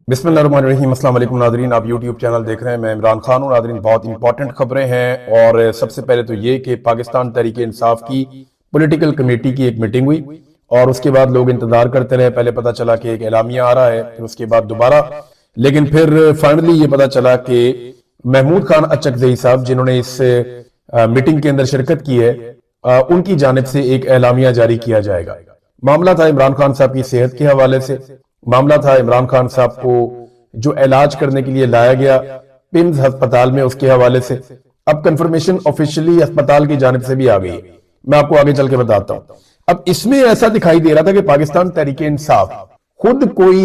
बिस्मिल्लाहिर्रहमानिर्रहीम। अस्सलाम वालेकुम नादरीन, आप यूट्यूब चैनल देख रहे हैं। मैं इमरान खान हूं। नादरीन, बहुत इंपॉर्टेंट खबरें हैं और सबसे पहले तो ये कि पाकिस्तान तहरीक इंसाफ की पॉलिटिकल कमेटी की एक मीटिंग हुई और उसके बाद लोग इंतजार करते रहे। पहले पता चला कि एक एलामिया आ रहा है, फिर उसके बाद दोबारा, लेकिन फिर फाइनली ये पता चला कि महमूद खान अचकजई साहब जिन्होंने इस मीटिंग के अंदर शिरकत की है, उनकी जानिब से एक एलामिया जारी किया जाएगा। मामला था इमरान खान साहब की सेहत के हवाले से। मामला था इमरान खान साहब को जो इलाज करने के लिए लाया गया पिम्स अस्पताल में, उसके हवाले से। अब कंफर्मेशन ऑफिशियली अस्पताल की जानिब से भी आ गई है, मैं आपको आगे चल के बताता हूं। अब इसमें ऐसा दिखाई दे रहा था कि पाकिस्तान तहरीक इंसाफ खुद कोई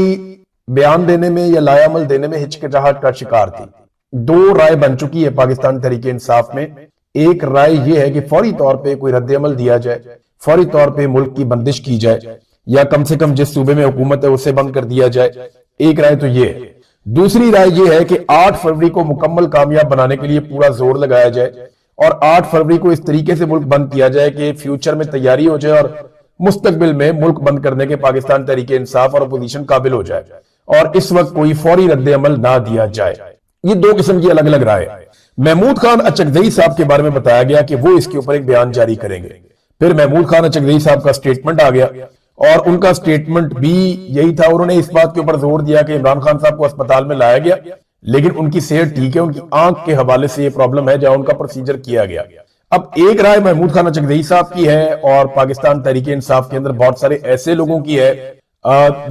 बयान देने में या लायामल देने में हिचकिचाहट का शिकार थी। दो राय बन चुकी है पाकिस्तान तहरीक इंसाफ में। एक राय यह है कि फौरी तौर पर कोई रद्द-ए-अमल दिया जाए, फौरी तौर पर मुल्क की बंदिश की जाए या कम से कम जिस सूबे में हुकूमत है उसे बंद कर दिया जाए। एक राय तो ये है। दूसरी राय ये है कि 8 फरवरी को मुकम्मल कामयाब बनाने के लिए पूरा जोर लगाया जाए और 8 फरवरी को इस तरीके से मुल्क बंद किया जाए कि फ्यूचर में तैयारी हो जाए और मुस्तकबिल में मुल्क बंद करने के पाकिस्तान तहरीक इंसाफ और अपोजिशन काबिल हो जाए और इस वक्त कोई फौरी रद्द-ए-अमल ना दिया जाए। ये दो किस्म की अलग अलग राय है। महमूद खान अचकजई साहब के बारे में बताया गया कि वो इसके ऊपर एक बयान जारी करेंगे। फिर महमूद खान अचकजई साहब का स्टेटमेंट आ गया और उनका स्टेटमेंट भी यही था। उन्होंने इस बात के ऊपर जोर दिया कि इमरान खान साहब को अस्पताल में लाया गया, लेकिन उनकी सेहत ठीक है, उनकी आंख के हवाले से ये प्रॉब्लम है जहां उनका प्रोसीजर किया गया। अब एक राय महमूद खान अचकजई साहब की है और पाकिस्तान तहरीक इंसाफ के अंदर बहुत सारे ऐसे लोगों की है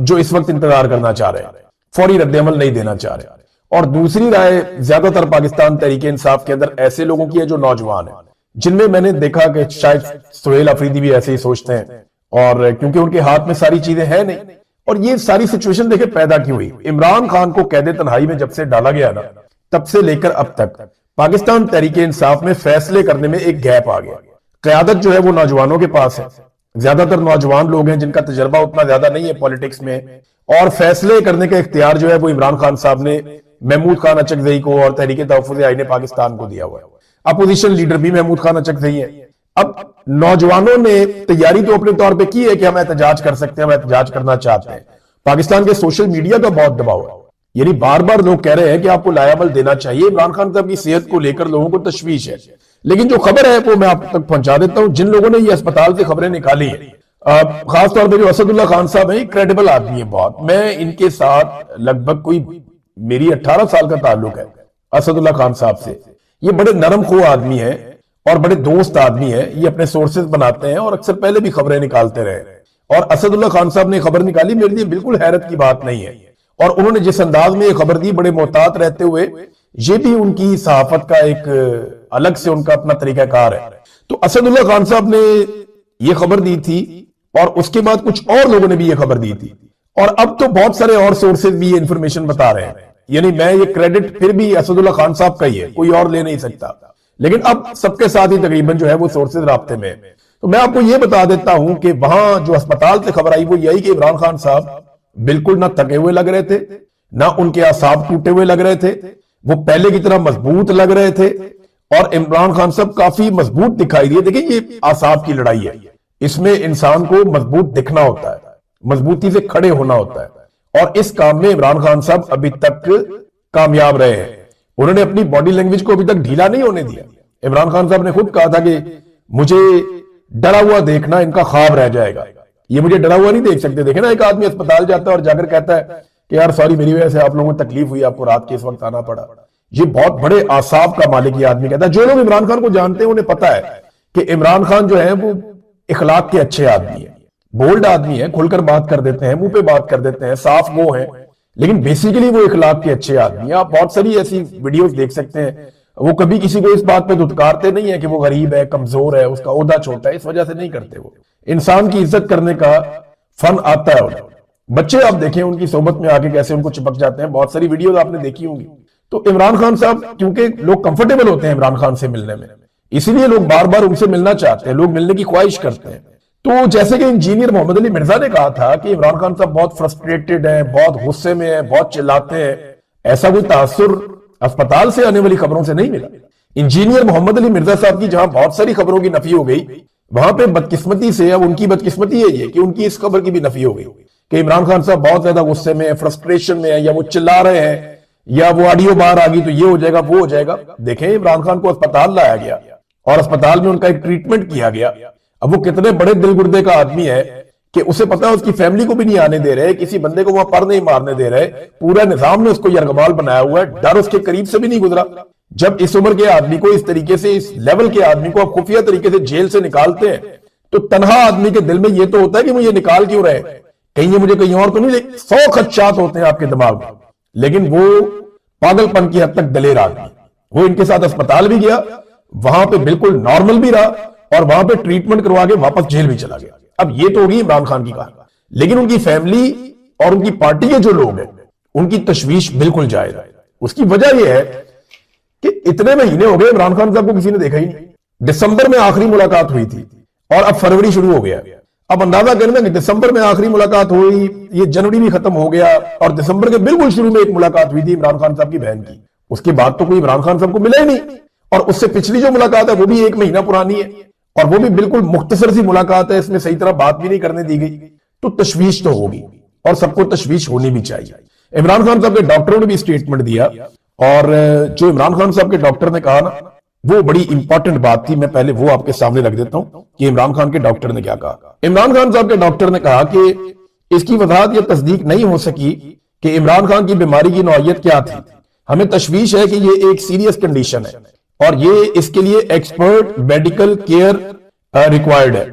जो इस वक्त इंतजार करना चाह रहे हैं, फौरी रद्द-ए-अमल नहीं देना चाह रहे। और दूसरी राय ज्यादातर पाकिस्तान तहरीक इंसाफ के अंदर ऐसे लोगों की है जो नौजवान है, जिनमें मैंने देखा कि शायद सुहेल अफरीदी भी ऐसे ही सोचते हैं, और क्योंकि उनके हाथ में सारी चीजें हैं नहीं। और ये सारी सिचुएशन देखे पैदा क्यों हुई। इमरान खान को कैदे तन्हाई में जब से डाला गया ना, तब से लेकर अब तक पाकिस्तान तहरीक इंसाफ में फैसले करने में एक गैप आ गया। क़यादत जो है वो नौजवानों के पास है, ज्यादातर नौजवान लोग हैं जिनका तजर्बा उतना ज्यादा नहीं है पॉलिटिक्स में, और फैसले करने का इख्तियार जो है वो इमरान खान साहब ने महमूद खान अचकजई को और तहरीक तहफ़्फ़ुज़ आईन पाकिस्तान को दिया हुआ है। अपोजिशन लीडर भी महमूद खान अचकजई है। अब नौजवानों ने तैयारी तो अपने तौर पे की है कि हम एहतजाज कर सकते हैं, हम एहतजाज करना चाहते हैं। पाकिस्तान के सोशल मीडिया का बहुत दबाव है, यानी बार बार लोग कह रहे हैं कि आपको लायामल देना चाहिए। इमरान खान साहब की सेहत को लेकर लोगों को तशवीश है, लेकिन जो खबर है वो मैं आप तक पहुंचा देता हूं। जिन लोगों ने ये अस्पताल से खबरें निकाली है, खासतौर पर जो असदुल्ला खान साहब है, क्रेडिबल आदमी है बहुत। मैं इनके साथ लगभग कोई मेरी 18 साल का ताल्लुक है असदुल्ला खान साहब से। ये बड़े नरम खो आदमी है और बड़े दोस्त आदमी है। ये अपने सोर्सेज बनाते हैं और अक्सर पहले भी खबरें निकालते रहे। और असदुल्ला खान साहब ने खबर निकाली, मेरे लिए बिल्कुल हैरत की बात नहीं है। और उन्होंने जिस अंदाज में ये खबर दी, बड़े मोहतात रहते हुए, ये भी उनकी सहाफत का एक अलग से उनका अपना तरीकाकार है। तो असदुल्ला खान साहब ने यह खबर दी थी और उसके बाद कुछ और लोगों ने भी यह खबर दी थी, और अब तो बहुत सारे और सोर्सेज भी ये इंफॉर्मेशन बता रहे हैं। यानी मैं ये क्रेडिट फिर भी असदुल्ला खान साहब का ही है, कोई और ले नहीं सकता। लेकिन अब सबके साथ ही तकरीबन जो है वो सोर्सेज राब्ते में। तो मैं आपको ये बता देता हूं कि वहां जो अस्पताल से खबर आई वो यही कि इमरान खान साहब बिल्कुल ना थके हुए लग रहे थे, ना उनके आसाब टूटे हुए लग रहे थे, वो पहले की तरह मजबूत लग रहे थे और इमरान खान साहब काफी मजबूत दिखाई दिए। देखिए, ये आसाब की लड़ाई है, इसमें इंसान को मजबूत दिखना होता है, मजबूती से खड़े होना होता है, और इस काम में इमरान खान साहब अभी तक कामयाब रहे हैं। उन्होंने अपनी बॉडी लैंग्वेज को अभी तक ढीला नहीं होने दिया। इमरान खान साहब ने खुद कहा था कि मुझे डरा हुआ देखना इनका ख्वाब रह जाएगा, ये मुझे डरा हुआ नहीं देख सकते। देखे ना, एक आदमी अस्पताल जाता है और जाकर कहता है कि यार सॉरी, मेरी वजह से आप लोगों को तकलीफ हुई, आपको रात के इस वक्त आना पड़ा। ये बहुत बड़े आसाब का मालिक ये आदमी कहता है। जो लोग इमरान खान को जानते हैं उन्हें पता है कि इमरान खान जो है वो इखलाक के अच्छे आदमी है, बोल्ड आदमी है, खुलकर बात कर देते हैं, मुंह पे बात कर देते हैं, साफ वो है, लेकिन बेसिकली वो इखलाक के अच्छे आदमी है। आप बहुत सारी ऐसी वीडियोस देख सकते हैं, वो कभी किसी को इस बात पे धुतकारते नहीं है कि वो गरीब है, कमजोर है, उसका ओहदा छोटा है, इस वजह से नहीं करते। वो इंसान की इज्जत करने का फन आता है उन्हें। बच्चे आप देखें उनकी सोबत में आके कैसे उनको चिपक जाते हैं, बहुत सारी वीडियोस आपने देखी होंगी। तो इमरान खान साहब, क्योंकि लोग कंफर्टेबल होते हैं इमरान खान से मिलने में, इसीलिए लोग बार बार उनसे मिलना चाहते हैं, लोग मिलने की ख्वाहिश करते हैं। तो जैसे कि इंजीनियर मोहम्मद अली मिर्जा ने कहा था कि इमरान खान साहब बहुत फ्रस्ट्रेटेड हैं, बहुत गुस्से में हैं, बहुत चिल्लाते हैं, ऐसा कोई तासुर अस्पताल से आने वाली खबरों से नहीं मिला। इंजीनियर मोहम्मद अली मिर्जा साहब की जहां बहुत सारी खबरों की नफी हो गई, वहां पे बदकिस्मती से, अब उनकी बदकिस्मती है ये कि उनकी इस खबर की भी नफी हो गई। कि इमरान खान साहब बहुत ज्यादा गुस्से में है, फ्रस्ट्रेशन में है, या वो चिल्ला रहे हैं, या वो ऑडियो बाहर आ गई तो ये हो जाएगा वो हो जाएगा। देखें, इमरान खान को अस्पताल लाया गया और अस्पताल में उनका एक ट्रीटमेंट किया गया। अब वो कितने बड़े दिल गुर्दे का आदमी है कि उसे पता है उसकी फैमिली को भी नहीं आने दे रहे, किसी बंदे को वहां पर नहीं मारने दे रहे, पूरा निजाम ने उसको यरगमाल बनाया हुआ है, डर उसके करीब से भी नहीं गुजरा। जब इस उम्र के आदमी को इस तरीके से, इस लेवल के आदमी को आप खुफिया तरीके से जेल से निकालते हैं, तो तनहा आदमी के दिल में यह तो होता है कि मुझे निकाल क्यों रहे, कहीं ये मुझे कहीं और तो नहीं। 100 खदशात होते हैं आपके दिमाग में, लेकिन वो पागलपन की हद तक दलेर आदमी, वो इनके साथ अस्पताल भी गया, वहां पे बिल्कुल नॉर्मल भी रहा और वहां पे ट्रीटमेंट करवा के वापस जेल भी चला गया। अब ये तो होगी इमरान खान की कहानी, लेकिन उनकी फैमिली और उनकी पार्टी के जो लोग हैं उनकी तशवीश बिल्कुल जायज है। उसकी वजह यह है कि इतने महीने हो गए इमरान खान साहब को किसी ने देखा ही नहीं। दिसंबर में आखिरी मुलाकात हुई थी और अब फरवरी शुरू हो गया। अब अंदाजा करना कि दिसंबर में आखिरी मुलाकात हुई, ये जनवरी भी खत्म हो गया और दिसंबर के बिल्कुल शुरू में एक मुलाकात हुई थी इमरान खान साहब की बहन की। उसके बाद तो कोई इमरान खान साहब को मिला ही नहीं, और उससे पिछली जो मुलाकात है वो भी 1 महीना पुरानी है और वो भी बिल्कुल मुख्तसर सी मुलाकात है, इसमें सही तरह बात भी नहीं करने दी गई। तो तशवीश तो होगी और सबको तशवीश होनी भी चाहिए। इमरान खान साहब के डॉक्टरों ने भी स्टेटमेंट दिया और जो इमरान खान साहब के डॉक्टर ने कहा ना, वो बड़ी इंपॉर्टेंट बात थी। मैं पहले वो आपके सामने रख देता हूं कि इमरान खान के डॉक्टर ने क्या कहा। इमरान खान साहब के डॉक्टर ने कहा कि इसकी वजाहत या तस्दीक नहीं हो सकी कि इमरान खान की बीमारी की नौयत क्या थी। हमें तशवीश है कि ये एक सीरियस कंडीशन है और ये इसके लिए एक्सपर्ट मेडिकल केयर रिक्वायर्ड है।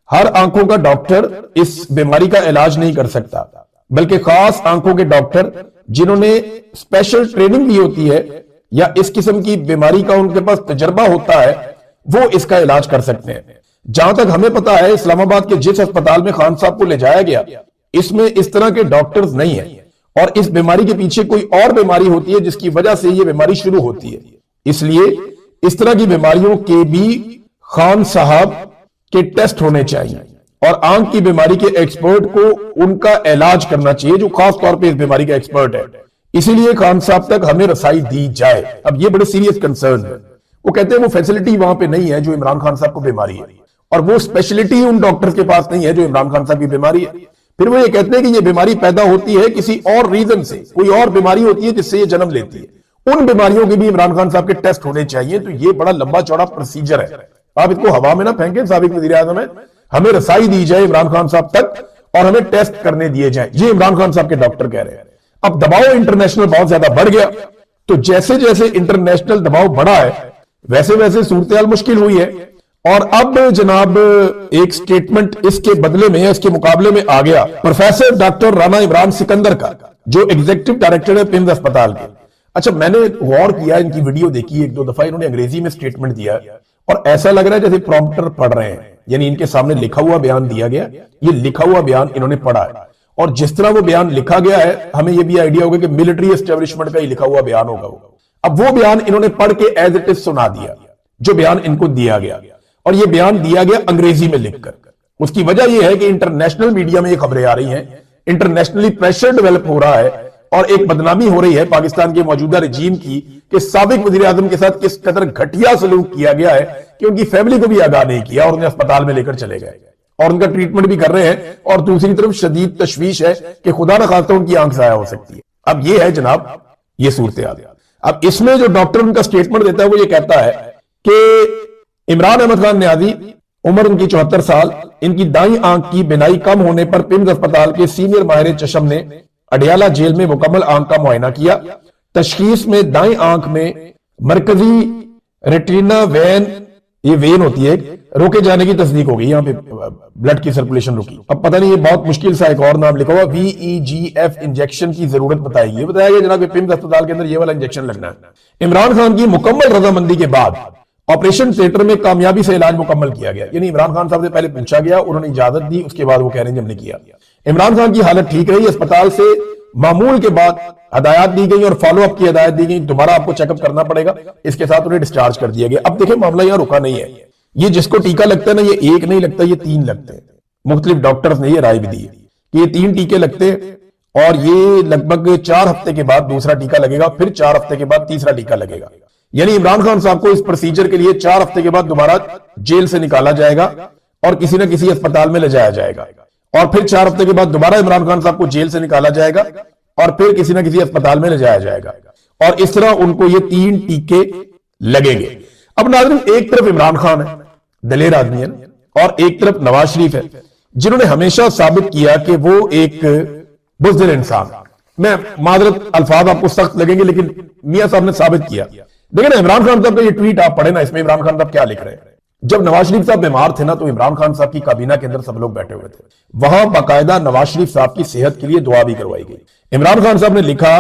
हर आंखों का डॉक्टर इस बीमारी का इलाज नहीं कर सकता, बल्कि खास आंखों के डॉक्टर जिन्होंने स्पेशल ट्रेनिंग ली होती है या इस किस्म की बीमारी का उनके पास तजर्बा होता है, वो इसका इलाज कर सकते हैं। जहां तक हमें पता है, इस्लामाबाद के जिस अस्पताल में खान साहब को ले जाया गया, इसमें इस तरह के डॉक्टर्स नहीं है और इस बीमारी के पीछे कोई और बीमारी होती है जिसकी वजह से ये बीमारी शुरू होती है। इसलिए इस तरह की बीमारियों के भी खान साहब के टेस्ट होने चाहिए और आंख की बीमारी के एक्सपर्ट को उनका इलाज करना चाहिए जो खास तौर पे इस बीमारी का एक्सपर्ट है। इसीलिए खान साहब तक हमें रसाई दी जाए। अब ये बड़े सीरियस कंसर्न है। वो कहते हैं वो फैसिलिटी वहां पे नहीं है जो इमरान खान साहब को बीमारी है, और वो स्पेशलिटी उन डॉक्टर्स के पास नहीं है जो इमरान खान साहब की बीमारी है। फिर वो ये कहते हैं कि ये बीमारी पैदा होती है किसी और रीजन से, कोई और बीमारी होती है जिससे ये जन्म लेती है। उन बीमारियों के भी इमरान खान साहब के टेस्ट होने चाहिए। तो ये बड़ा लंबा चौड़ा प्रोसीजर है, आप इसको हवा में ना फेंकें। साबिक वज़ीर आज़म है, हमें रसाई दी जाए इमरान खान साहब तक और हमें टेस्ट करने दिए जाए, ये इमरान खान साहब के डॉक्टर कह रहे हैं। अब दबाव इंटरनेशनल बहुत ज्यादा बढ़ गया, तो जैसे जैसे इंटरनेशनल दबाव बढ़ा है वैसे वैसे सूरत मुश्किल हुई है। और अब जनाब एक स्टेटमेंट इसके बदले में, इसके मुकाबले में आ गया प्रोफेसर डॉक्टर राना इमरान सिकंदर का, जो एग्जीक्यूटिव डायरेक्टर है पिम्स अस्पताल के। अच्छा, मैंने गौर किया, इनकी वीडियो देखी 1-2 दफा, इन्होंने अंग्रेजी में स्टेटमेंट दिया और ऐसा लग रहा है जैसे प्रॉम्प्टर पढ़ रहे हैं, यानी इनके सामने लिखा हुआ बयान दिया गया, ये लिखा हुआ बयान इन्होंने पढ़ा है। और जिस तरह वो बयान लिखा गया है, हमें यह भी आइडिया होगा कि मिलिट्री एस्टेब्लिशमेंट का ही लिखा हुआ बयान होगा वो। अब वो बयान इन्होंने पढ़ के एज इट इज सुना दिया, जो बयान इनको दिया गया, और ये बयान दिया गया अंग्रेजी में लिखकर। उसकी वजह यह है कि इंटरनेशनल मीडिया में ये खबरें आ रही हैं, इंटरनेशनली प्रेशर डेवलप हो रहा है और एक बदनामी हो रही है पाकिस्तान के मौजूदा रजीम की कि साबिक वज़ीर आज़म के साथ किस कदर घटिया सलूक किया गया है कि उनकी फैमिली को भी आगाह नहीं किया और उन्हें अस्पताल में लेकर चले गए और उनका ट्रीटमेंट भी कर रहे हैं। और दूसरी तरफ शदीद तशवीश है कि खुदा न खास्ता उनकी आंख जाया हो सकती है। अब ये है जनाब ये सूरत हाल। अब इसमें जो डॉक्टर उनका स्टेटमेंट देता है वो ये कहता है कि इमरान अहमद खान न्याजी, उम्र उनकी 74 साल, इनकी दाईं आंख की बिनाई कम होने पर पिम्स अस्पताल के सीनियर माहिर चशम ने अडियाला जेल में मुकम्मल आंख का मुआयना किया। तशखीस में दाईं आंख में मरकजी रेटिना वेन, ये वेन होती है, रोके जाने की तस्दीक हो गई, यहाँ पे ब्लड की सर्कुलेशन रुकी। अब पता नहीं, ये बहुत मुश्किल सा एक और नाम लिखा हुआ, VEGF इंजेक्शन की जरूरत बताई। बताया गया जनाब पिम्स अस्पताल के अंदर ये वाला इंजेक्शन लगना है। इमरान खान की मुकम्मल रजामंदी के बाद ऑपरेशन थिएटर में कामयाबी से इलाज मुकम्मल किया गया। यानी इमरान खान साहब से पहले पूछा गया, उन्होंने इजाजत दी, उसके बाद वो कह रहे हैं हमने किया। इमरान खान की हालत ठीक रही, अस्पताल से मामूल के बाद हदायत दी गई और फॉलोअप की हदायत दी गई, दोबारा आपको चेकअप करना पड़ेगा। इसके साथ उन्हें डिस्चार्ज कर दिया गया। अब देखिए मामला यहां रुका नहीं है, ये जिसको टीका लगता है ना, ये एक नहीं लगता, ये 3 लगते हैं। मुख्तलिफ डॉक्टर्स ने ये राय भी दी है कि ये 3 टीके लगते हैं और ये लगभग 4 हफ्ते के बाद दूसरा टीका लगेगा, फिर 4 हफ्ते के बाद तीसरा टीका लगेगा। यानी इमरान खान साहब को इस प्रोसीजर के लिए 4 हफ्ते के बाद दोबारा जेल से निकाला जाएगा और किसी न किसी अस्पताल में ले जाया जाएगा। और फिर 4 हफ्ते के बाद दोबारा इमरान खान साहब को जेल से निकाला जाएगा और फिर किसी ना किसी अस्पताल में ले जाया जाएगा और इस तरह उनको ये 3 टीके लगेंगे। अब नाज़रीन, एक तरफ इमरान खान है, दलेर आदमी है, और एक तरफ नवाज शरीफ है, जिन्होंने हमेशा साबित किया कि वो एक बुज़दिल इंसान। मैं मादरत अल्फाज आपको सख्त लगेंगे, लेकिन मियां साहब ने साबित किया। देखिए ना, इमरान खान साहब का ये ट्वीट आप पढ़े ना, इसमें इमरान खान साहब क्या लिख रहे हैं। जब नवाज शरीफ साहब बीमार थे ना, तो इमरान खान साहब की काबीना के अंदर सब लोग बैठे हुए थे, वहां बाकायदा नवाज शरीफ साहब की सेहत के लिए दुआ भी करवाई गई। इमरान खान साहब ने लिखा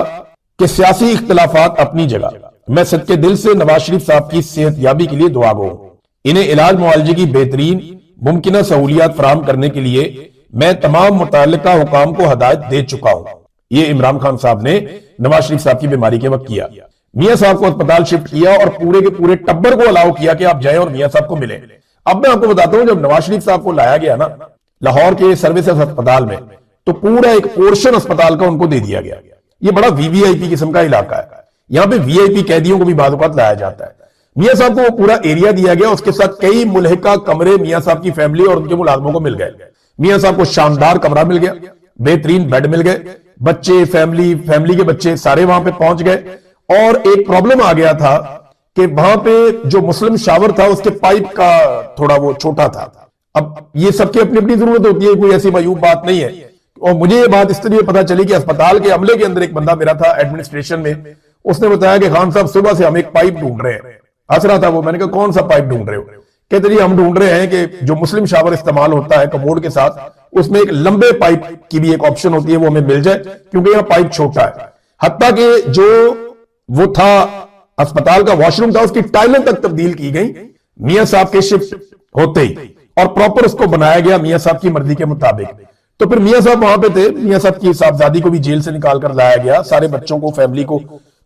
कि सियासी इख्तिलाफात अपनी जगह, मैं सच्चे दिल से नवाज शरीफ साहब की सेहत याबी के लिए दुआ गो हूं। इन्हें इलाज मुआलजे की बेहतरीन मुमकिन सहूलियात फराहम करने के लिए मैं तमाम मुतल्लिका हुकाम को हदायत दे चुका हूं। ये इमरान खान साहब ने नवाज शरीफ साहब की बीमारी के वक्त किया। मियां साहब को अस्पताल शिफ्ट किया और पूरे के पूरे टब्बर को अलाउ किया कि आप जाएं और मियां साहब को मिलें। अब मैं आपको बताता हूं, जब नवाज शरीफ साहब को लाया गया ना लाहौर के सर्विसेज अस्पताल में, तो पूरा एक पोर्शन अस्पताल का उनको दे दिया गया। ये बड़ा वीवीआईपी किस्म का इलाका है, यहां पे वीआईपी कैदियों को भी बाज़-औक़ात लाया जाता है। मियां साहब को वो पूरा एरिया दिया गया, उसके साथ कई मुल्हिका कमरे मियां साहब की फैमिली और उनके मुलाजमों को मिल गए। मियां साहब को शानदार कमरा मिल गया, बेहतरीन बेड मिल गए, बच्चे फैमिली के बच्चे सारे वहां पे पहुंच गए। और एक प्रॉब्लम आ गया था कि वहां पे जो मुस्लिम शावर था उसके पाइप का थोड़ा वो छोटा था। अब ये सबकी अपनी अपनी जरूरत होती है, कोई ऐसी मायूब बात नहीं है। और मुझे ये बात इसलिए पता चली कि अस्पताल के अमले के अंदर एक बंदा मेरा था एडमिनिस्ट्रेशन में, उसने बताया कि खान साहब सुबह से हम एक पाइप ढूंढ रहे हैं। हंस रहा था वो, मैंने कहा कौन सा पाइप ढूंढ रहे हो? कहते जी हम ढूंढ रहे हैं कि जो मुस्लिम शावर इस्तेमाल होता है कमोड के साथ, उसमें एक लंबे पाइप की भी एक ऑप्शन होती है, वो हमें मिल जाए क्योंकि यहां पाइप छोटा है। हत्ता कि जो वो था अस्पताल का वॉशरूम था, उसकी टाइलें तक तब्दील की गई मियां साहब के शिफ्ट होते ही, और प्रॉपर उसको बनाया गया मियां साहब की मर्जी के मुताबिक। तो फिर मियां साहब वहां पे थे, मियां साहब की साहबजादी को भी जेल से निकाल कर लाया गया, सारे बच्चों को फैमिली को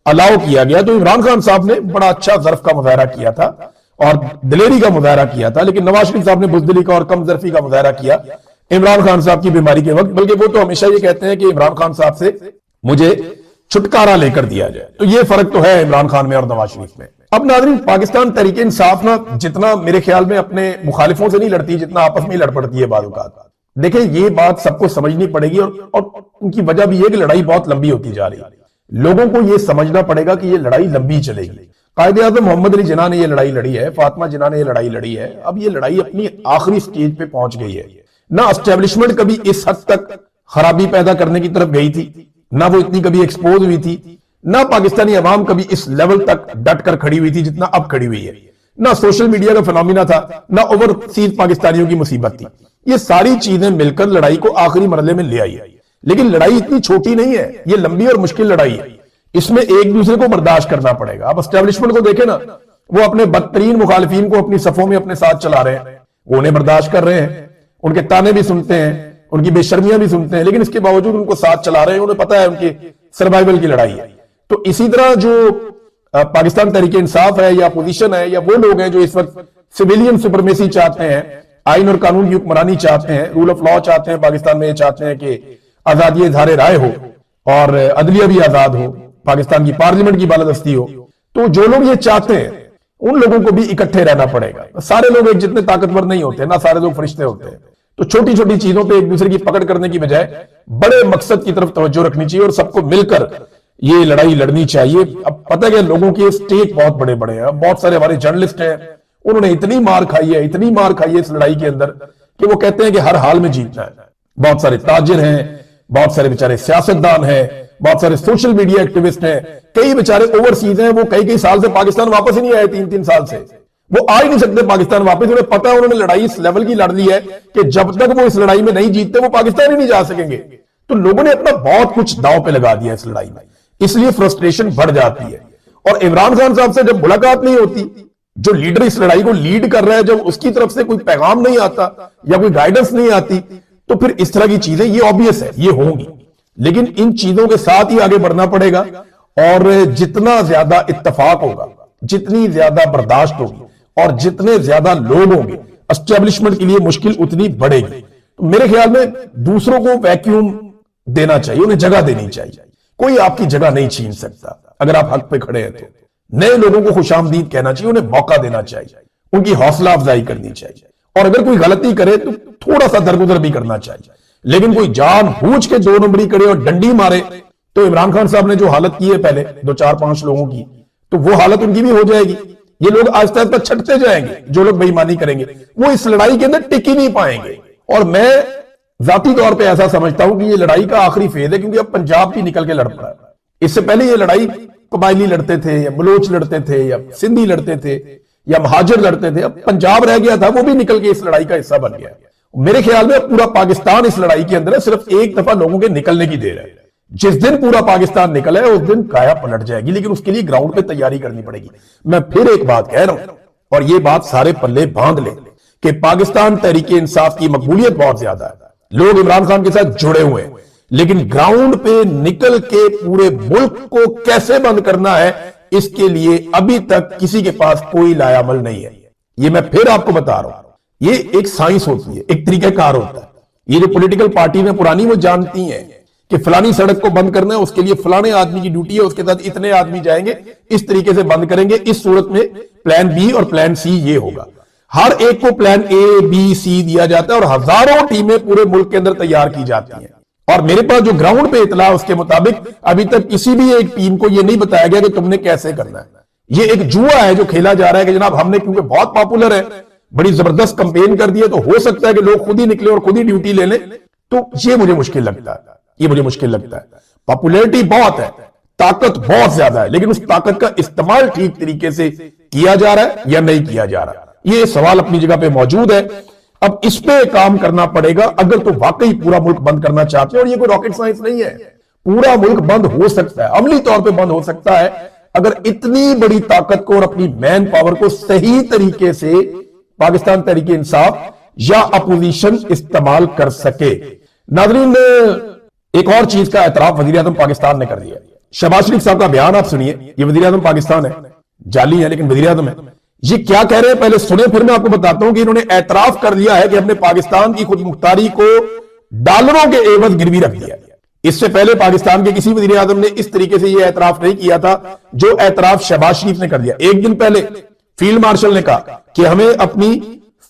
अलाउ किया गया। तो इमरान खान साहब ने बड़ा अच्छा ज़र्फ का मुजाहरा किया था और दिलेरी का मुजाहरा किया था, लेकिन नवाज शरीफ साहब ने बुज़दिली का और कम ज़र्फी का मुजाहरा किया इमरान खान साहब की बीमारी के वक्त। बल्कि वो तो हमेशा ये कहते हैं कि इमरान खान साहब से मुझे छुटकारा लेकर दिया जाए। तो ये फर्क तो है इमरान खान में और नवाज शरीफ में। अब नाज़रीन, पाकिस्तान तहरीक इंसाफ ना जितना मेरे ख्याल में अपने मुखालिफों से नहीं लड़ती, जितना आपस में लड़ पड़ती है बाज़ औक़ात। देखिए, ये बात सबको समझनी पड़ेगी और उनकी वजह भी है कि लड़ाई बहुत लंबी होती जा रही है। लोगों को यह समझना पड़ेगा कि यह लड़ाई लंबी चलेगी। कायदे-ए-आज़म मोहम्मद अली जिन्ना ने यह लड़ाई लड़ी है, फातिमा जिन्ना ने यह लड़ाई लड़ी है। अब यह लड़ाई अपनी आखिरी स्टेज पे पहुंच गई है। ना एस्टेब्लिशमेंट कभी इस हद तक खराबी पैदा करने की तरफ गई थी, ना वो इतनी कभी एक्सपोज हुई थी, ना पाकिस्तानी अवाम कभी इस लेवल तक डट कर खड़ी हुई थी जितना अब खड़ी हुई है। ना सोशल मीडिया का फिनोमिना था, ना ओवरसीज पाकिस्तानियों की मुसीबत थी। ये सारी चीजें मिलकर लड़ाई को आखिरी मरहले में ले आई है। लेकिन लड़ाई इतनी छोटी नहीं है, ये लंबी और मुश्किल लड़ाई है। इसमें एक दूसरे को बर्दाश्त करना पड़ेगा। अब एस्टेब्लिशमेंट को देखें ना, वो अपने बदतरीन मुखालिफिन को अपनी सफों में अपने साथ चला रहे हैं, वो उन्हें बर्दाश्त कर रहे हैं, उनके ताने भी सुनते हैं, उनकी बेशर्मियां भी सुनते हैं, लेकिन इसके बावजूद उनको साथ चला रहे हैं। उन्हें पता है उनकी सर्वाइवल की लड़ाई है। तो इसी तरह जो पाकिस्तान तहरीक इंसाफ है या अपोजिशन है या वो लोग हैं जो इस वक्त सिविलियन सुपरमेसी चाहते हैं, आइन और कानून की हुक्मरानी चाहते हैं, रूल ऑफ लॉ चाहते हैं, पाकिस्तान में ये चाहते हैं कि आजादी इज़हार राय हो और अदलिया भी आजाद हो, पाकिस्तान की पार्लियामेंट की बालादस्ती हो। तो जो लोग ये चाहते हैं उन लोगों को भी इकट्ठे रहना पड़ेगा। सारे लोग एक जितने ताकतवर नहीं होते, ना सारे लोग फरिश्ते होते हैं। तो छोटी छोटी चीजों पे एक दूसरे की पकड़ करने की बजाय बड़े मकसद की तरफ तवज्जो रखनी चाहिए और सबको मिलकर ये लड़ाई लड़नी चाहिए। अब पता है लोगों के स्टेक बहुत बड़े बड़े हैं। बहुत सारे हमारे जर्नलिस्ट हैं, उन्होंने इतनी मार खाई है, इतनी मार खाई है इस लड़ाई के अंदर कि वो कहते हैं कि हर हाल में जीतना है। बहुत सारे ताजिर हैं, बहुत सारे बेचारे सियासतदान हैं, बहुत सारे सोशल मीडिया एक्टिविस्ट हैं, कई बेचारे ओवरसीज हैं, वो कई कई साल से पाकिस्तान वापस ही नहीं आए, 3-3 साल से वो आ ही नहीं सकते पाकिस्तान वापस। उन्हें पता है उन्होंने लड़ाई इस लेवल की लड़ ली है कि जब तक वो इस लड़ाई में नहीं जीतते वो पाकिस्तान ही नहीं जा सकेंगे। तो लोगों ने अपना बहुत कुछ दांव पे लगा दिया इस लड़ाई में, इसलिए फ्रस्ट्रेशन बढ़ जाती है। और इमरान खान साहब से जब मुलाकात नहीं होती, जो लीडर इस लड़ाई को लीड कर रहा है, जब उसकी तरफ से कोई पैगाम नहीं आता या कोई गाइडेंस नहीं आती, तो फिर इस तरह की चीजें ये ऑब्वियस है ये होंगी। लेकिन इन चीजों के साथ ही आगे बढ़ना पड़ेगा और जितना ज्यादा इत्तेफाक होगा, जितनी ज्यादा बर्दाश्त होगी और जितने ज्यादा लोग होंगे, एस्टेब्लिशमेंट के लिए मुश्किल उतनी बढ़ेगी। तो मेरे ख्याल में दूसरों को वैक्यूम देना चाहिए, उन्हें जगह देनी चाहिए। कोई आपकी जगह नहीं छीन सकता अगर आप हक पे खड़े हैं। तो नए लोगों को खुशामदीद कहना चाहिए, उन्हें मौका देना चाहिए, उनकी हौसला अफजाई करनी चाहिए और अगर कोई गलती करे तो थोड़ा सा दरगुजर भी करना चाहिए। लेकिन कोई जानबूझ के 2 नंबरी करे और डंडी मारे तो इमरान खान साहब ने जो हालत की है पहले 2-4-5 लोगों की, तो वो हालत उनकी भी हो जाएगी। ये लोग आहिस्ता आहिस्ता छटते जाएंगे, जो लोग बेईमानी करेंगे वो इस लड़ाई के अंदर टिक ही नहीं पाएंगे। और मैं जाती तौर पे ऐसा समझता हूं कि ये लड़ाई का आखिरी फेज है, क्योंकि अब पंजाब भी निकल के लड़ पड़ा है। इससे पहले ये लड़ाई कबायली लड़ते थे या बलोच लड़ते थे या सिंधी लड़ते थे या महाजर लड़ते थे, अब पंजाब रह गया था, वो भी निकल के इस लड़ाई का हिस्सा बन गया। मेरे ख्याल में पूरा पाकिस्तान इस लड़ाई के अंदर है, सिर्फ एक दफा लोगों के निकलने की देर है। जिस दिन पूरा पाकिस्तान निकला है उस दिन काया पलट जाएगी, लेकिन उसके लिए ग्राउंड पे तैयारी करनी पड़ेगी। मैं फिर एक बात कह रहा हूं और ये बात सारे पल्ले बांध ले कि पाकिस्तान तहरीके इंसाफ की मकबूलियत बहुत ज्यादा है, लोग इमरान खान के साथ जुड़े हुए हैं, लेकिन ग्राउंड पे निकल के पूरे मुल्क को कैसे बंद करना है इसके लिए अभी तक किसी के पास कोई लायामल नहीं है। ये मैं फिर आपको बता रहा हूं, ये एक साइंस होती है, एक तरीकाकार होता है। ये जो पॉलिटिकल पार्टी में पुरानी वो जानती हैं कि फलानी सड़क को बंद करना है, उसके लिए फलाने आदमी की ड्यूटी है, उसके साथ इतने आदमी जाएंगे, इस तरीके से बंद करेंगे, इस सूरत में प्लान बी और प्लान सी ये होगा। हर एक को प्लान ए बी सी दिया जाता है और हजारों टीमें पूरे मुल्क के अंदर तैयार की जाती हैं। और मेरे पास जो ग्राउंड पे इतला है उसके मुताबिक अभी तक किसी भी एक टीम को यह नहीं बताया गया कि तुमने कैसे करना है। ये एक जुआ है जो खेला जा रहा है कि जनाब हमने, क्योंकि बहुत पॉपुलर है, बड़ी जबरदस्त कंपेन कर दी है, तो हो सकता है कि लोग खुद ही निकले और खुद ही ड्यूटी ले लें। तो ये मुझे मुश्किल लगता है, ये मुझे मुश्किल लगता है। पॉपुलैरिटी बहुत है, ताकत बहुत ज्यादा है, लेकिन उस ताकत का इस्तेमाल ठीक तरीके से किया जा रहा है या नहीं किया जा रहा, ये सवाल अपनी जगह पे मौजूद है। अब इस पे काम करना पड़ेगा अगर तो वाकई पूरा मुल्क बंद करना चाहते हैं। और ये कोई रॉकेट साइंस नहीं है, पूरा मुल्क बंद हो सकता है, अमली तौर पे बंद हो सकता है अगर इतनी बड़ी ताकत को और अपनी मैन पावर को सही तरीके से पाकिस्तान तहरीके इंसाफ या अपोजिशन इस्तेमाल कर सके। नाज़रीन, एक और चीज का एतराफ वजीर आज़म पाकिस्तान ने कर दिया। शहबाज शरीफ साहब का बयान आप सुनिए, ये वजीर आज़म पाकिस्तान है, जाली है लेकिन वजीर आज़म है। ये क्या कह रहे हैं पहले सुने, फिर मैं आपको बताता हूं कि इन्होंने एतराफ कर दिया है कि हमने पाकिस्तान की खुद मुख्तारी को डॉलरों के एवज गिरवी रख दिया। इससे पहले पाकिस्तान के किसी वजीर आज़म ने इस तरीके से यह एतराफ नहीं किया था जो एतराफ शहबाज शरीफ ने कर दिया। एक दिन पहले फील्ड मार्शल ने कहा कि हमें अपनी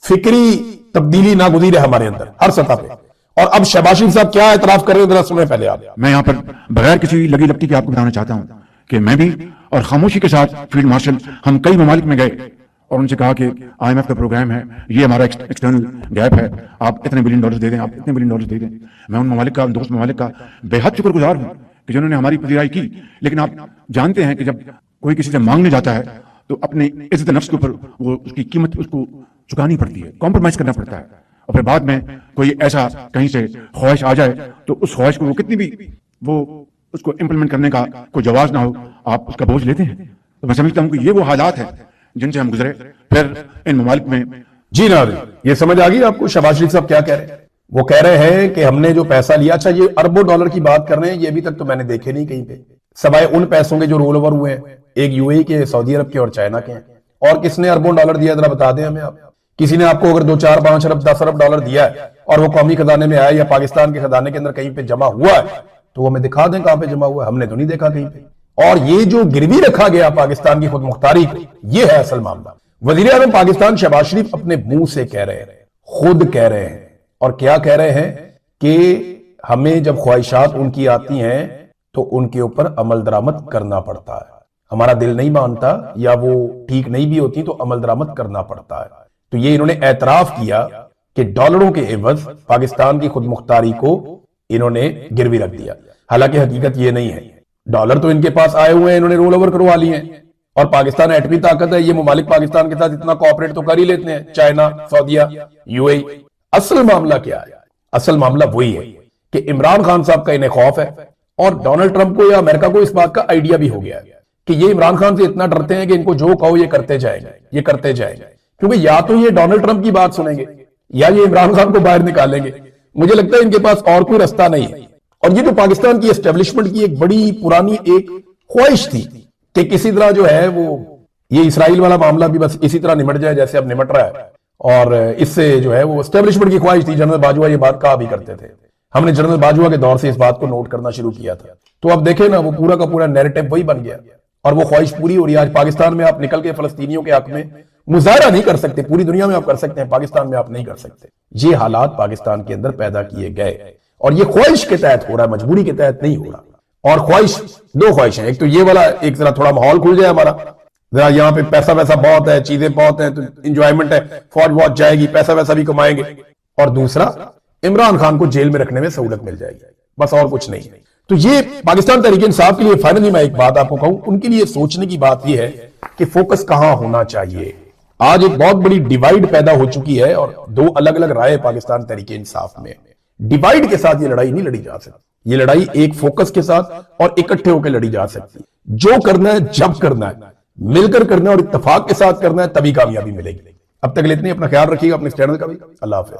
फिक्री तब्दीली ना गुजरी है हमारे अंदर हर सतह पे, और अब शहबाज शरीफ साहब क्या एतराफ कर रहे हैं जरा सुने पहले आप। मैं यहां पर बगैर किसी लगी लपटी के आपको बताना चाहता हूं कि मैं भी और खामोशी के साथ फील्ड मार्शल हम कई ममालिक में गए और उनसे कहा कि IMF का प्रोग्राम है, ये हमारा एक्सटर्नल गैप है, आप इतने $1 बिलियन दे दें, आप इतने $1 बिलियन दे दें। मैं उन ममालिक का, दोस्त ममालिक का बेहद शुक्रगुजार हूं कि जिन्होंने हमारी पजीराई की। लेकिन आप जानते हैं कि जब कोई किसी से मांगने जाता है तो अपनी इज्जत नफ्स के ऊपर वो उसकी कीमत उसको चुकानी पड़ती है, कॉम्प्रोमाइज करना पड़ता है। और फिर बाद में कोई ऐसा कहीं से ख्वाहिश आ जाए तो उस ख्वाहिश को वो कितनी भी वो उसको इंप्लीमेंट करने का कोई जवाब ना हो, आप उसका बोझ लेते हैं। तो मैं समझता हूं कि ये वो हालात हैं जिनसे हम गुजरे फिर इन ममालिक में। जी नाज़रीन, ये समझ आ गई आपको शहबाज शरीफ साहब क्या कह रहे हैं? वो कह रहे हैं कि हमने जो पैसा लिया, अच्छा ये अरबों डॉलर की बात कर रहे हैं, ये अभी तक तो मैंने देखे नहीं कहीं पे, सवाए उन पैसों के जो रोल ओवर हुए हैं, एक UAE के, सऊदी अरब के और चाइना के हैं। और किसने अरबों डॉलर दिया जरा बता दें हमें आप। किसी ने आपको अगर 2, 4, 5 अरब 10 अरब डॉलर दिया है और वो कौमी खजाने में आया या पाकिस्तान के खजाने के अंदर कहीं पे जमा हुआ है तो वो हमें दिखा दें कहां पे जमा हुआ है, हमने तो नहीं देखा कहीं पे। और ये जो गिरवी रखा गया पाकिस्तान की खुद मुख्तारी को, ये है असल मामला। वजीर आज़म पाकिस्तान शहबाज शरीफ अपने मुंह से कह रहे हैं, खुद कह रहे हैं, और क्या कह रहे हैं कि हमें जब ख्वाहिशात उनकी आती हैं तो उनके ऊपर अमल दरामद करना पड़ता है। हमारा दिल नहीं मानता या वो ठीक नहीं भी होती तो अमल दरामद करना पड़ता है। तो ये इन्होंने एतराफ किया कि डॉलरों के एवज पाकिस्तान की खुद मुख्तारी को इन्होंने गिरवी रख दिया। हालांकि हकीकत ये नहीं है, डॉलर तो इनके पास आए हुए हैं, इन्होंने रोल ओवर करवा लिए हैं, और पाकिस्तान एटमी ताकत है, ये ममालिक पाकिस्तान के साथ इतना कोऑपरेट तो कर ही लेते हैं, चाइना, सऊदिया, UAE। असल मामला क्या है? असल मामला वही है कि इमरान खान साहब का इन्हें खौफ है और डोनाल्ड ट्रंप को या अमेरिका को इस बात का आइडिया भी हो गया है कि ये इमरान खान से इतना डरते हैं कि इनको जो कहो ये करते जाएंगे, ये करते जाएंगे, क्योंकि या तो ये डोनाल्ड ट्रंप की बात सुनेंगे या ये इमरान खान को बाहर निकालेंगे। मुझे लगता है इनके पास और कोई रास्ता नहीं है। और ये जो पाकिस्तान की एस्टेब्लिशमेंट की एक बड़ी पुरानी एक ख्वाहिश थी कि किसी तरह जो है वो ये इसराइल वाला मामला भी बस इसी तरह निमट जाए जैसे अब निमट रहा है, और इससे जो है वो एस्टेब्लिशमेंट की ख्वाहिश थी। जनरल बाजवा ये बात कहा भी करते थे, हमने जनरल बाजवा के दौर से इस बात को नोट करना शुरू किया था। तो अब देखें ना, वो पूरा का पूरा नैरेटिव वही बन गया और वो ख्वाहिश पूरी हो रही है। आज पाकिस्तान में आप निकल के फलस्तीनियों के हक में मुजाहरा नहीं कर सकते, पूरी दुनिया में आप कर सकते हैं, पाकिस्तान में आप नहीं कर सकते। ये हालात पाकिस्तान के अंदर पैदा किए गए। और ये ख्वाहिश के तहत हो रहा है, मजबूरी के तहत नहीं हो रहा। और ख्वाहिश, दो ख्वाहिशें, एक तो ये वाला, एक जरा थोड़ा माहौल खुल जाए हमारा, जरा यहाँ पे पैसा वैसा बहुत है, चीजें बहुत है, तो इंजॉयमेंट है, फौज वौज जाएगी, पैसा वैसा भी कमाएंगे। और दूसरा, इमरान खान को जेल में रखने में सहूलत मिल जाएगी, बस और कुछ नहीं। तो ये पाकिस्तान तहरीक इंसाफ के लिए फाइनली मैं एक बात आपको कहूं, उनके लिए सोचने की बात यह है कि फोकस कहां होना चाहिए। आज एक बहुत बड़ी डिवाइड पैदा हो चुकी है और दो अलग अलग राय पाकिस्तान तहरीक इंसाफ में। डिवाइड के साथ ये लड़ाई नहीं लड़ी जा सकती, ये लड़ाई एक फोकस के साथ और इकट्ठे होकर लड़ी जा सकती है। जो करना है, जब करना है, मिलकर करना है और इत्तेफाक के साथ करना है, तभी कामयाबी मिलेगी। अब तक के लिए इतनी, अपना ख्याल रखिएगा, अपने चैनल का भी। अल्लाह हाफिज़।